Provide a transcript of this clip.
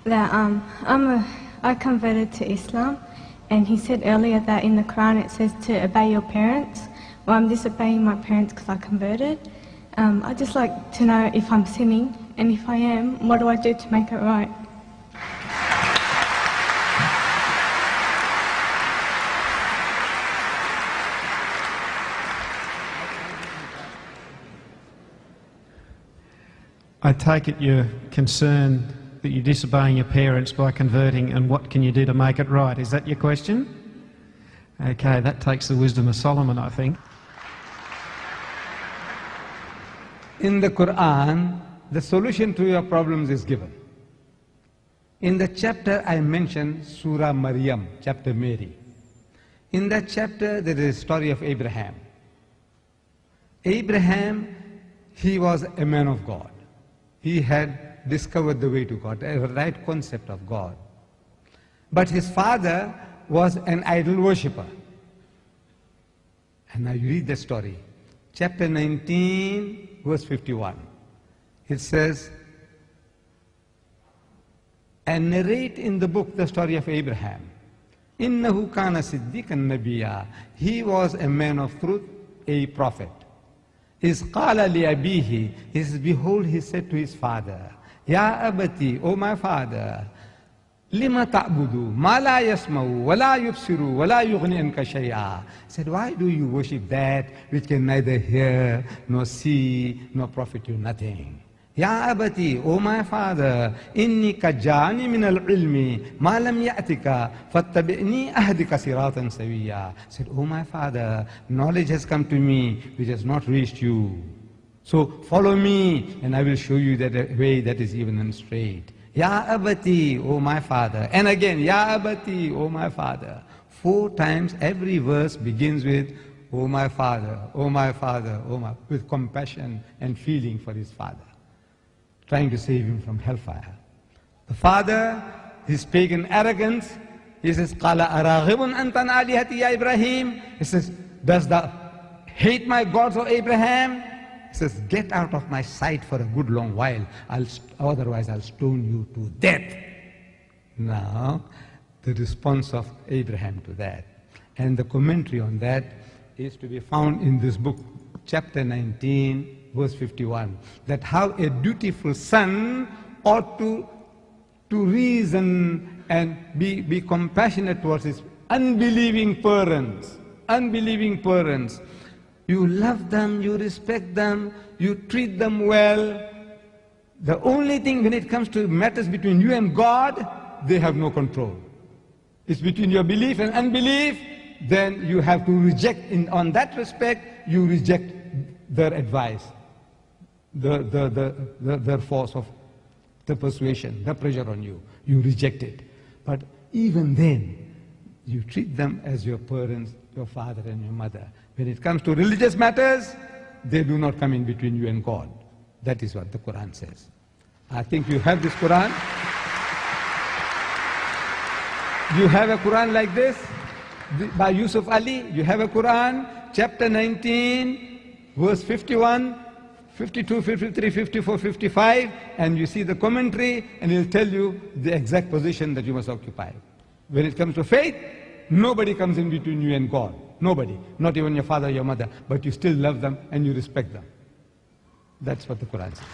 I converted to Islam, and he said earlier that in the Quran it says to obey your parents. Well, I'm disobeying my parents because I converted. I'd just like to know if I'm sinning, and if I am, what do I do to make it right? I take it you're concerned that you're disobeying your parents by converting, and what can you do to make it right? Is that your question? Okay, that takes the wisdom of Solomon, I think. In the Quran, the solution to your problems is given. In the chapter I mentioned, Surah Maryam, chapter Mary. In that chapter, there is a story of Abraham. Abraham, he was a man of God. He had discovered the way to God, a right concept of God. But his father was an idol worshipper. And now you read the story. Chapter 19, verse 51. It says, and narrate in the book the story of Abraham. إِنَّهُ كَانَ صِدِّيقًا نَبِيًّا. He was a man of truth, a prophet. إِذْ قَالَ لِأَبِيهِ. He says, behold, he said to his father, Ya abati, O my father, lima ta'budu, ma la yasma'u, wa la yubsiru, wa la yughni anka shay'a. Said, why do you worship that which can neither hear, nor see, nor profit you nothing? Ya abati, O my father, inni kajani min al-ilmi, ma lam ya'tika, fattabi'ni ahdika siratan sawiya. Said, O my father, knowledge has come to me which has not reached you. So follow me, and I will show you that way that is even and straight. Ya abati, O my father. And again, Ya abati, O my father. 4 times every verse begins with, O my father, O my father, O my, with compassion and feeling for his father, trying to save him from hellfire. The father, his pagan arrogance, he says, Qala araghibun antan alihati ya Ibrahim. He says, does thou hate my gods, O Abraham? He says, get out of my sight for a good long while, otherwise I'll stone you to death. Now, the response of Abraham to that, and the commentary on that is to be found in this book, chapter 19, verse 51, that how a dutiful son ought to reason and be compassionate towards his unbelieving parents. Unbelieving parents. You love them, you respect them, you treat them well. The only thing when it comes to matters between you and God, they have no control. It's between your belief and unbelief, then you have to reject, on that respect, you reject their advice, their force of the persuasion, the pressure on you. You reject it. But even then, you treat them as your parents, your father and your mother. When it comes to religious matters, they do not come in between you and God. That is what the Quran says. I think you have this Quran. You have a Quran like this by Yusuf Ali. You have a Quran, chapter 19, verse 51, 52, 53, 54, 55, and you see the commentary, and it'll tell you the exact position that you must occupy. When it comes to faith, nobody comes in between you and God. Nobody. Not even your father or your mother. But you still love them and you respect them. That's what the Quran says.